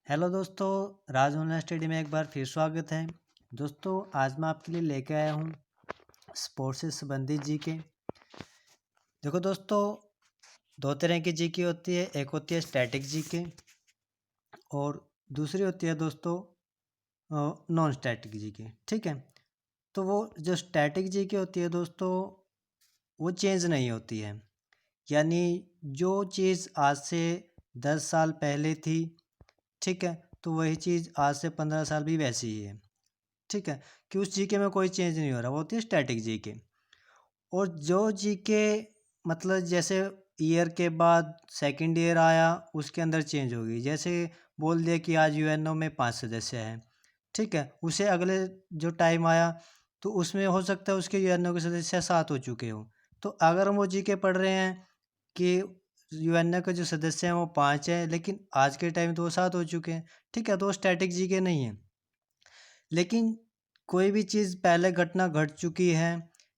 Hello दोस्तों, राज online study में एक बार फिर स्वागत है। दोस्तों, आज मैं आपके लिए लेकर आया हूँ स्पोर्ट्स से संबंधित जीके। देखो दोस्तों, दो तरह की जीके होती है। एक होती है स्टैटिक जीके और दूसरी होती है दोस्तों नॉन स्टैटिक जीके। ठीक है, तो वो जो स्टैटिक जीके होती है दोस्तों, वो चेंज नहीं होती है। यानी जो चीज़ आज से 10 साल पहले थी, ठीक है, तो वही चीज़ आज से 15 साल भी वैसी ही है। ठीक है, कि उस जीके में कोई चेंज नहीं हो रहा, वो होती है स्टैटिक जीके। और जो जीके मतलब जैसे ईयर के बाद सेकंड ईयर आया, उसके अंदर चेंज होगी। जैसे बोल दिया कि आज यूएनओ में 5 सदस्य हैं, ठीक है, उसे अगले जो टाइम आया तो उसमें हो सकता है उसके यूएनओ के सदस्य 7 हो चुके हों। तो अगर हम वो जीके पढ़ रहे हैं कि यूएनओ के जो सदस्य हैं वो 5 हैं, लेकिन आज के टाइम तो वो 7 हो चुके हैं, ठीक है, तो वो स्टैटिक जीके नहीं है। लेकिन कोई भी चीज़ पहले घटना घट चुकी है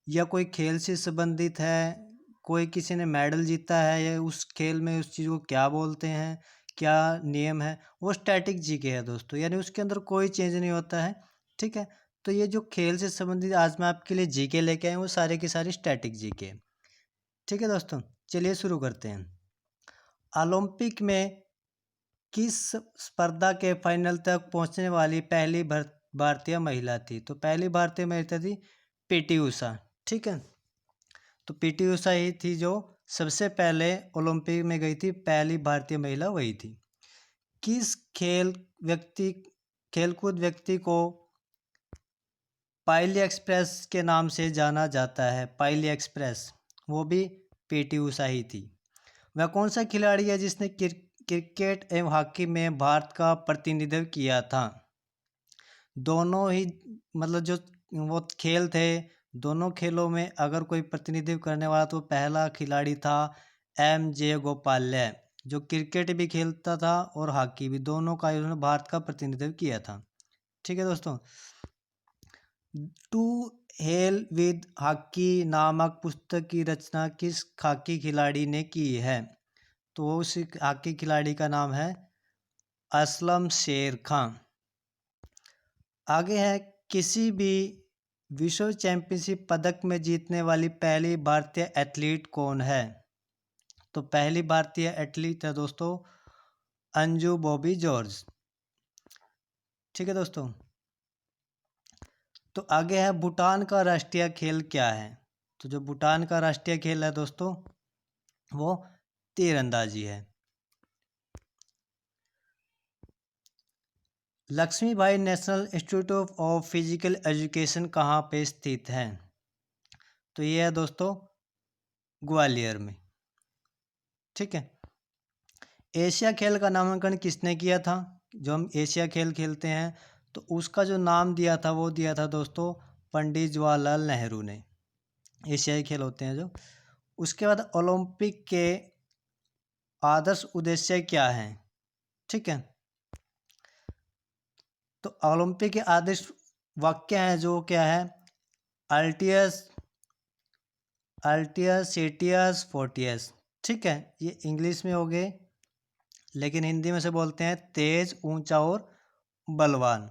या कोई खेल से संबंधित है, कोई किसी ने मेडल जीता है या उस खेल में उस चीज़ को क्या बोलते हैं, क्या नियम है, वो स्टैटिक जीके है दोस्तों। यानी उसके अंदर कोई चेंज नहीं होता है। ठीक है, तो ये जो खेल से संबंधित आज मैं आपके लिए जीके लेके आए हूँ, वो सारे की सारी स्टैटिक जीके है। ठीक है दोस्तों, चलिए शुरू करते हैं। ओलंपिक में किस स्पर्धा के फाइनल तक पहुंचने वाली पहली भारतीय महिला थी? तो पहली भारतीय महिला थी पीटी उषा। ठीक है, तो पीटी उषा ही थी जो सबसे पहले ओलंपिक में गई थी, पहली भारतीय महिला वही थी। किस खेलकूद व्यक्ति को पाइली एक्सप्रेस के नाम से जाना जाता है? पाइली एक्सप्रेस, वो भी पीटी उषा ही थी। वह कौन सा खिलाड़ी है जिसने क्रिकेट एवं हॉकी में भारत का प्रतिनिधित्व किया था? दोनों ही मतलब जो वो खेल थे, दोनों खेलों में अगर कोई प्रतिनिधित्व करने वाला तो पहला खिलाड़ी था एम जे गोपाल्य, जो क्रिकेट भी खेलता था और हॉकी भी, दोनों का उन्होंने भारत का प्रतिनिधित्व किया था। ठीक है दोस्तों, टू हेल विद हॉकी नामक पुस्तक की रचना किस हॉकी खिलाड़ी ने की है? तो उस हॉकी खिलाड़ी का नाम है असलम शेर खां। आगे है, किसी भी विश्व चैंपियनशिप पदक में जीतने वाली पहली भारतीय एथलीट कौन है? तो पहली भारतीय एथलीट है दोस्तों अंजू बॉबी जॉर्ज। ठीक है दोस्तों, तो आगे है, भूटान का राष्ट्रीय खेल क्या है? तो जो भूटान का राष्ट्रीय खेल है दोस्तों, वो तीरंदाजी है। Lakshmibai national institute of physical education कहाँ पे स्थित है? तो ये है दोस्तों ग्वालियर में। ठीक है, एशिया खेल का नामांकन किसने किया था? जो हम एशिया खेल खेलते हैं तो उसका जो नाम दिया था वो दिया था दोस्तों पंडित जवाहरलाल नेहरू ने। एशियाई खेल होते हैं जो। उसके बाद ओलंपिक के आदर्श उद्देश्य क्या हैं? ठीक है, तो ओलंपिक के आदर्श वाक्य हैं जो क्या है, अल्टियस अल्टियस सेटियस फोर्टियस। ठीक है, ये इंग्लिश में हो गए, लेकिन हिंदी में से बोलते हैं तेज, ऊंचा और बलवान।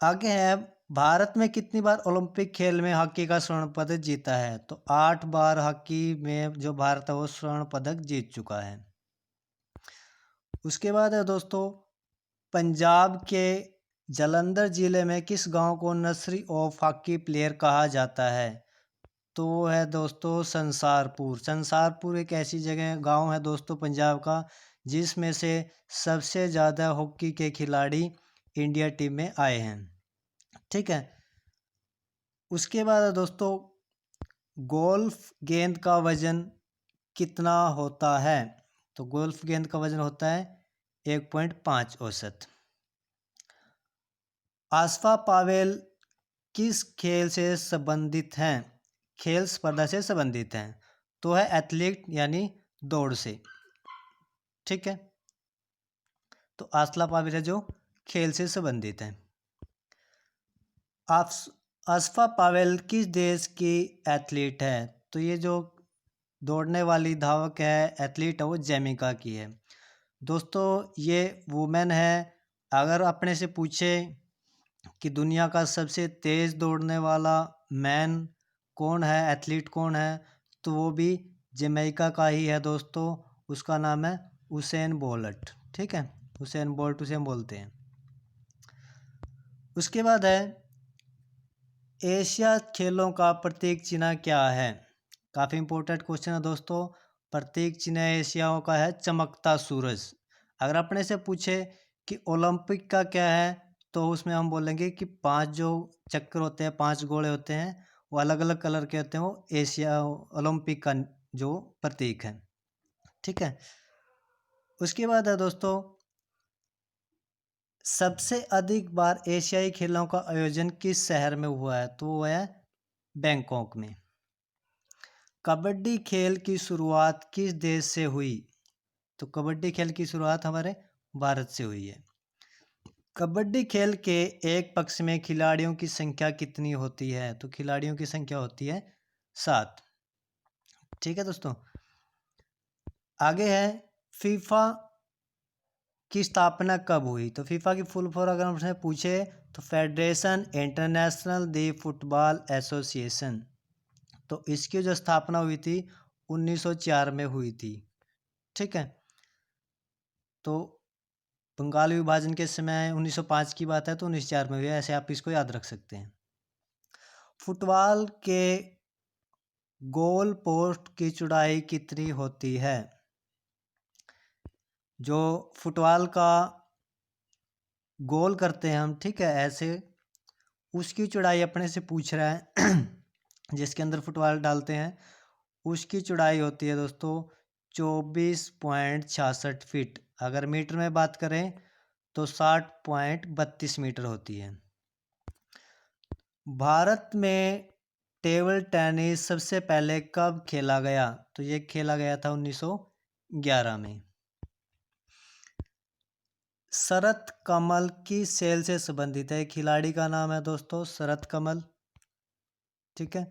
आगे है, भारत में कितनी बार ओलंपिक खेल में हॉकी का स्वर्ण पदक जीता है? तो 8 बार हॉकी में जो भारत है वो स्वर्ण पदक जीत चुका है। उसके बाद है दोस्तों, पंजाब के जालंधर जिले में किस गांव को नर्सरी ऑफ हॉकी प्लेयर कहा जाता है? तो वो है दोस्तों संसारपुर। संसारपुर एक ऐसी जगह गांव है दोस्तों पंजाब का जिसमें से सबसे ज़्यादा हॉकी के खिलाड़ी इंडिया टीम में आए हैं। ठीक है, उसके बाद है दोस्तों, गोल्फ गेंद का वजन कितना होता है? तो गोल्फ गेंद का वजन होता है 1.5 औसत। आसफा पावेल किस खेल से संबंधित हैं? खेल स्पर्धा से संबंधित हैं, तो है एथलीट यानी दौड़ से। ठीक है, तो आसला पावेल है जो खेल से संबंधित है। आसफा पावेल किस देश की एथलीट है? तो ये जो दौड़ने वाली धावक है, एथलीट है, वो जैमिका की है। दोस्तों ये वुमेन है। अगर अपने से पूछे कि दुनिया का सबसे तेज़ दौड़ने वाला मैन कौन है, एथलीट कौन है, तो वो भी जमैका का ही है दोस्तों। उसका नाम है उसेन बोल्ट। ठीक है, उसेन बोल्ट उसे हम बोलते हैं। उसके बाद है एशिया खेलों का प्रतीक चिन्ह क्या है। काफ़ी इंपॉर्टेंट क्वेश्चन है दोस्तों। प्रतीक चिन्ह एशियाओं का है चमकता सूरज। अगर अपने से पूछे कि ओलंपिक का क्या है, तो उसमें हम बोलेंगे कि 5 जो चक्कर होते हैं, 5 गोले होते हैं, वो अलग अलग कलर के होते हैं, वो एशिया ओलंपिक का जो प्रतीक है। ठीक है, उसके बाद है दोस्तों सबसे अधिक बार एशियाई खेलों का आयोजन किस शहर में हुआ है, तो वो है बैंकॉक में। कबड्डी खेल की शुरुआत किस देश से हुई, तो कबड्डी खेल की शुरुआत हमारे भारत से हुई है। कबड्डी खेल के एक पक्ष में खिलाड़ियों की संख्या कितनी होती है, तो खिलाड़ियों की संख्या होती है 7। ठीक है दोस्तों, आगे है फीफा की स्थापना कब हुई, तो फीफा की फुल फॉर्म अगर हमसे पूछे तो फेडरेशन इंटरनेशनल दी फुटबॉल एसोसिएशन। तो इसकी जो स्थापना हुई थी 1904 में हुई थी। ठीक है, तो बंगाल विभाजन के समय 1905 की बात है, तो 1904 में हुई है, ऐसे आप इसको याद रख सकते हैं। फुटबॉल के गोल पोस्ट की चौड़ाई कितनी होती है, जो फुटबॉल का गोल करते हैं हम, ठीक है, ऐसे उसकी चौड़ाई अपने से पूछ रहा है जिसके अंदर फुटबॉल डालते हैं, उसकी चौड़ाई होती है दोस्तों 24.66 फीट। अगर मीटर में बात करें तो 60.32 मीटर होती है। भारत में टेबल टेनिस सबसे पहले कब खेला गया, तो ये खेला गया था 1911 में। शरत कमल की सेल से संबंधित है, खिलाड़ी का नाम है दोस्तों शरत कमल। ठीक है,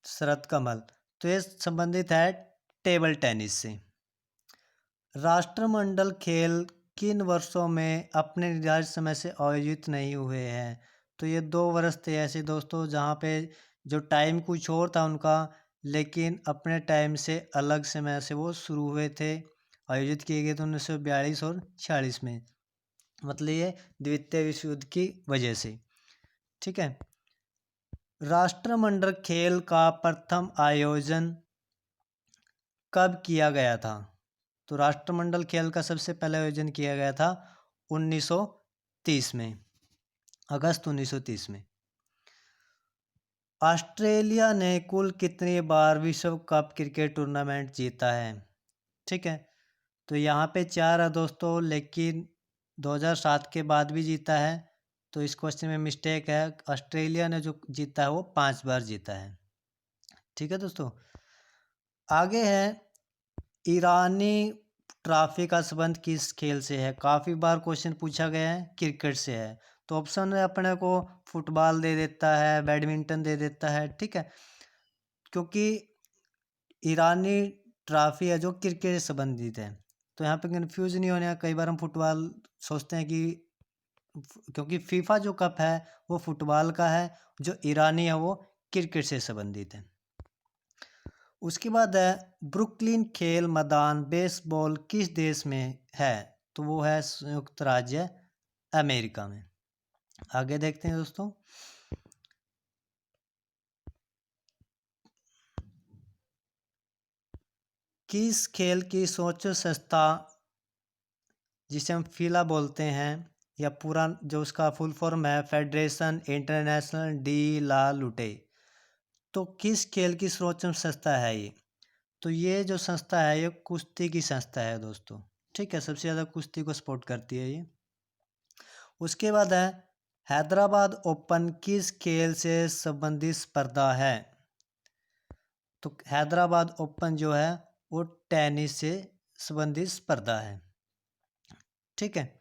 शरत कमल, तो ये संबंधित है टेबल टेनिस से। राष्ट्रमंडल खेल किन वर्षों में अपने निर्धारित समय से आयोजित नहीं हुए हैं, तो ये 2 वर्ष थे ऐसे दोस्तों जहाँ पे जो टाइम कुछ और था उनका, लेकिन अपने टाइम से अलग समय से वो शुरू हुए थे, आयोजित किए गए थे 1942 और 46 में। मतलब ये द्वितीय विश्व युद्ध की वजह से। ठीक है, राष्ट्रमंडल खेल का प्रथम आयोजन कब किया गया था, तो राष्ट्रमंडल खेल का सबसे पहले आयोजन किया गया था 1930 में, अगस्त 1930 में। ऑस्ट्रेलिया ने कुल कितनी बार विश्व कप क्रिकेट टूर्नामेंट जीता है। ठीक है, तो यहाँ पे 4 है दोस्तों, लेकिन 2007 के बाद भी जीता है, तो इस क्वेश्चन में मिस्टेक है। ऑस्ट्रेलिया ने जो जीता है वो 5 बार जीता है। ठीक है दोस्तों, आगे है ईरानी ट्रॉफी का संबंध किस खेल से है। काफ़ी बार क्वेश्चन पूछा गया है, क्रिकेट से है, तो ऑप्शन में अपने को फुटबॉल दे देता है, बैडमिंटन दे देता है। ठीक है, क्योंकि ईरानी ट्रॉफी है जो क्रिकेट से संबंधित है, तो यहाँ पे कंफ्यूज नहीं होने। कई बार हम फुटबॉल सोचते हैं कि क्योंकि फीफा जो कप है वो फुटबॉल का है, जो ईरानी है वो क्रिकेट से संबंधित है। उसके बाद है ब्रुकलिन खेल मैदान बेसबॉल किस देश में है, तो वो है संयुक्त राज्य अमेरिका में। आगे देखते हैं दोस्तों, किस खेल की सोच संस्था, जिसे हम फीला बोलते हैं, या पूरा जो उसका फुल फॉर्म है फेडरेशन इंटरनेशनल डी ला लुटे, तो किस खेल की सर्वोच्च संस्था है ये, तो ये जो संस्था है ये कुश्ती की संस्था है दोस्तों। ठीक है, सबसे ज़्यादा कुश्ती को सपोर्ट करती है ये। उसके बाद है हैदराबाद ओपन किस खेल से संबंधित स्पर्धा है, तो हैदराबाद ओपन जो है वो टेनिस से संबंधित स्पर्धा है। ठीक है,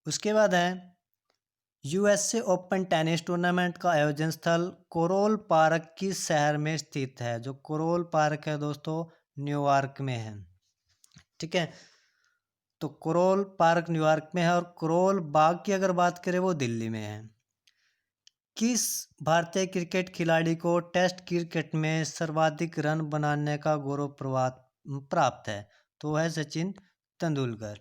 उसके बाद है यूएसए ओपन टेनिस टूर्नामेंट का आयोजन स्थल कोरोल पार्क किस शहर में स्थित है, जो कोरोल पार्क है दोस्तों न्यूयॉर्क में है। ठीक है, तो कोरोल पार्क न्यूयॉर्क में है और कोरोल बाग की अगर बात करें वो दिल्ली में है। किस भारतीय क्रिकेट खिलाड़ी को टेस्ट क्रिकेट में सर्वाधिक रन बनाने का गौरव प्राप्त है? तो है Sachin Tendulkar.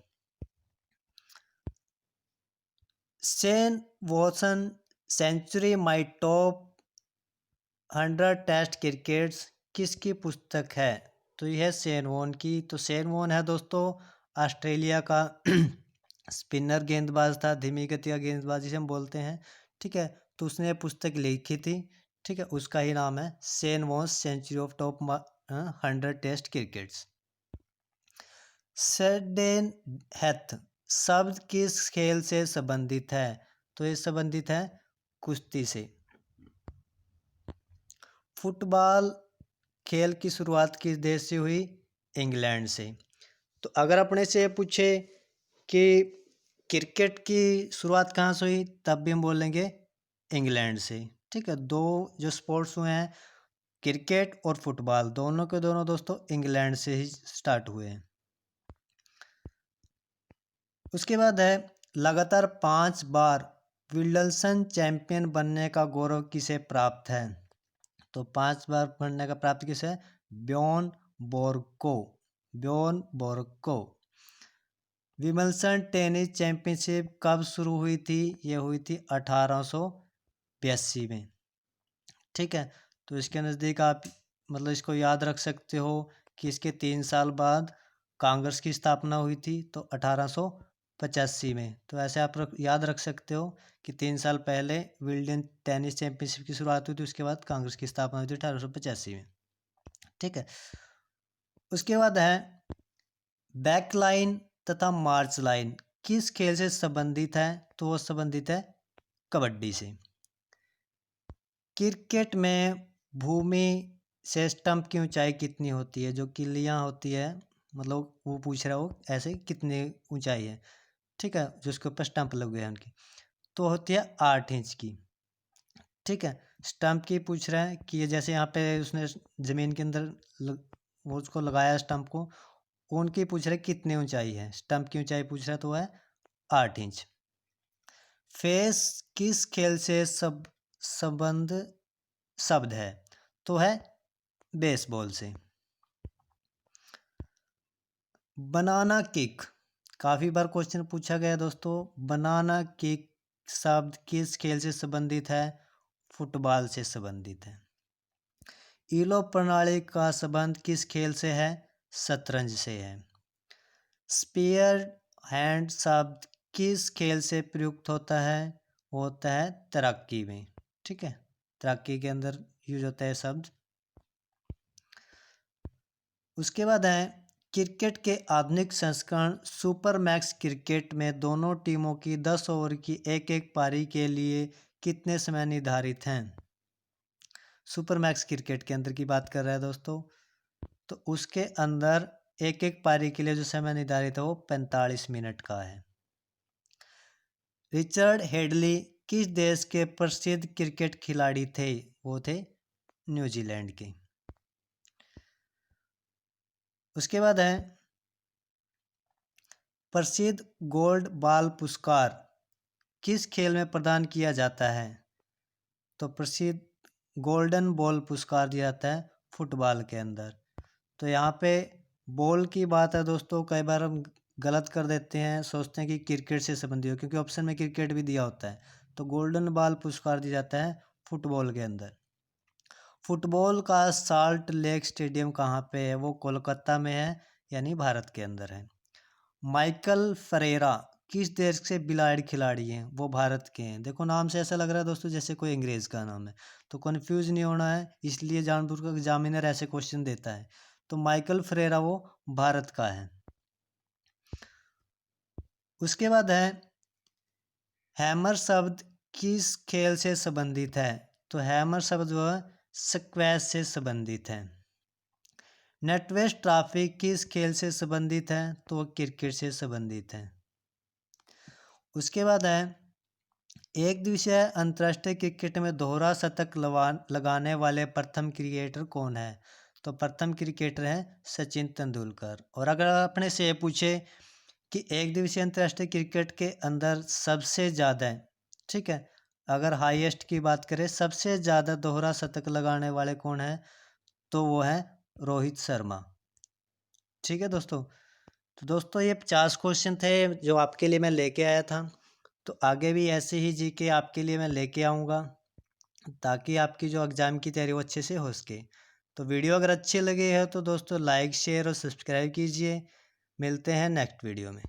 Shane Watson century my top 100 test crickets किसकी पुस्तक है? तो यह है शेन वॉन की। तो शेन वॉन है दोस्तों ऑस्ट्रेलिया का स्पिनर गेंदबाज था, धीमी गति का गेंदबाज जिसे हम बोलते हैं। ठीक है, तो उसने पुस्तक लिखी थी। ठीक है, उसका ही नाम है Shane Warne century of top 100 test crickets. Sudden death शब्द किस खेल से संबंधित है? तो ये संबंधित है कुश्ती से। फुटबॉल खेल की शुरुआत किस देश से हुई? इंग्लैंड से। तो अगर अपने से पूछे कि क्रिकेट की शुरुआत कहाँ से हुई, तब भी हम बोलेंगे इंग्लैंड से। ठीक है, दो जो स्पोर्ट्स हुए हैं क्रिकेट और फुटबॉल, दोनों के दोनों दोस्तों इंग्लैंड से ही स्टार्ट हुए हैं। उसके बाद है लगातार 5 बार विल्डसन चैंपियन बनने का गौरव किसे प्राप्त है? तो 5 बार बनने का प्राप्त किसे? Bjorn Borgo. Bjorn Borgo. Wimbledon tennis championship कब शुरू हुई थी? ये हुई थी 1882 में। ठीक है, तो इसके नज़दीक आप मतलब इसको याद रख सकते हो कि इसके 3 साल बाद कांग्रेस की स्थापना हुई थी, तो 1885 में। तो ऐसे आप याद रख सकते हो कि 3 साल पहले विल्डन टेनिस चैंपियनशिप की शुरुआत हुई थी, उसके बाद कांग्रेस की स्थापना हुई थी 1885 में। ठीक है, उसके बाद है बैकलाइन तथा मार्च लाइन किस खेल से संबंधित है? तो वो संबंधित है कबड्डी से। क्रिकेट में भूमि से स्टंप की ऊंचाई कितनी होती है? जो किल्लियां होती है, मतलब वो पूछ रहा हो ऐसे कितनी ऊंचाई है। ठीक है, जिसके ऊपर स्टंप लगे हैं उनकी, तो होती है 8 इंच की। ठीक है, स्टंप की पूछ रहा है कि ये जैसे यहाँ पे उसने ज़मीन के अंदर वो उसको लगाया स्टंप को, उनकी पूछ रहे कितनी ऊंचाई है, स्टंप की ऊंचाई पूछ रहा है, तो है 8 इंच। फेस किस खेल से संबंध शब्द है? तो है बेसबॉल से। बनाना किक काफ़ी बार क्वेश्चन पूछा गया दोस्तों। बनाना किक शब्द किस खेल से संबंधित है? फुटबॉल से संबंधित है। ईलो प्रणाली का संबंध किस खेल से है? शतरंज से है। स्पीयर हैंड शब्द किस खेल से प्रयुक्त होता है? वो होता है तैराकी में। ठीक है, तैराकी के अंदर यूज होता है शब्द। उसके बाद है क्रिकेट के आधुनिक संस्करण सुपर मैक्स क्रिकेट में दोनों टीमों की 10 ओवर की एक एक पारी के लिए कितने समय निर्धारित हैं? सुपर मैक्स क्रिकेट के अंदर की बात कर रहा है दोस्तों, तो उसके अंदर एक एक पारी के लिए जो समय निर्धारित है वो 45 मिनट का है। रिचर्ड हेडली किस देश के प्रसिद्ध क्रिकेट खिलाड़ी थे? वो थे न्यूजीलैंड के। उसके बाद है प्रसिद्ध गोल्ड बॉल पुरस्कार किस खेल में प्रदान किया जाता है? तो प्रसिद्ध गोल्डन बॉल पुरस्कार दिया जाता है फुटबॉल के अंदर। तो यहाँ पे बॉल की बात है दोस्तों, कई बार हम गलत कर देते हैं, सोचते हैं कि क्रिकेट से संबंधित हो, क्योंकि ऑप्शन में क्रिकेट भी दिया होता है। तो गोल्डन बॉल पुरस्कार दिया जाता है फुटबॉल के अंदर। फुटबॉल का साल्ट लेक स्टेडियम कहाँ पे है? वो कोलकाता में है, यानी भारत के अंदर है। माइकल फरेरा किस देश से बिलायड खिलाड़ी हैं? वो भारत के हैं। देखो नाम से ऐसा लग रहा है दोस्तों जैसे कोई अंग्रेज का नाम है, तो कन्फ्यूज नहीं होना है, इसलिए जानबूझकर एग्जामिनर ऐसे क्वेश्चन देता है। तो माइकल फरेरा वो भारत का है। उसके बाद है हैमर शब्द किस खेल से संबंधित है? तो हैमर शब्द वो स्क्वैश से संबंधित है। नेटवेस्ट ट्रॉफी किस खेल से संबंधित है? तो वो क्रिकेट से संबंधित है। उसके बाद है एक दिवसीय अंतर्राष्ट्रीय क्रिकेट में दोहरा शतक लगाने वाले प्रथम क्रिकेटर कौन है? तो प्रथम क्रिकेटर हैं सचिन तेंदुलकर। और अगर अपने से ये पूछे कि एक दिवसीय अंतर्राष्ट्रीय क्रिकेट के अंदर सबसे ज़्यादा है, ठीक है, अगर हाईएस्ट की बात करें सबसे ज़्यादा दोहरा शतक लगाने वाले कौन हैं, तो वो है रोहित शर्मा। ठीक है दोस्तों, तो दोस्तों ये 50 क्वेश्चन थे जो आपके लिए मैं लेके आया था। तो आगे भी ऐसे ही जीके आपके लिए मैं लेके आऊँगा ताकि आपकी जो एग्ज़ाम की तैयारी वो अच्छे से हो सके। तो वीडियो अगर अच्छी लगी है तो दोस्तों लाइक शेयर और सब्सक्राइब कीजिए। मिलते हैं नेक्स्ट वीडियो में।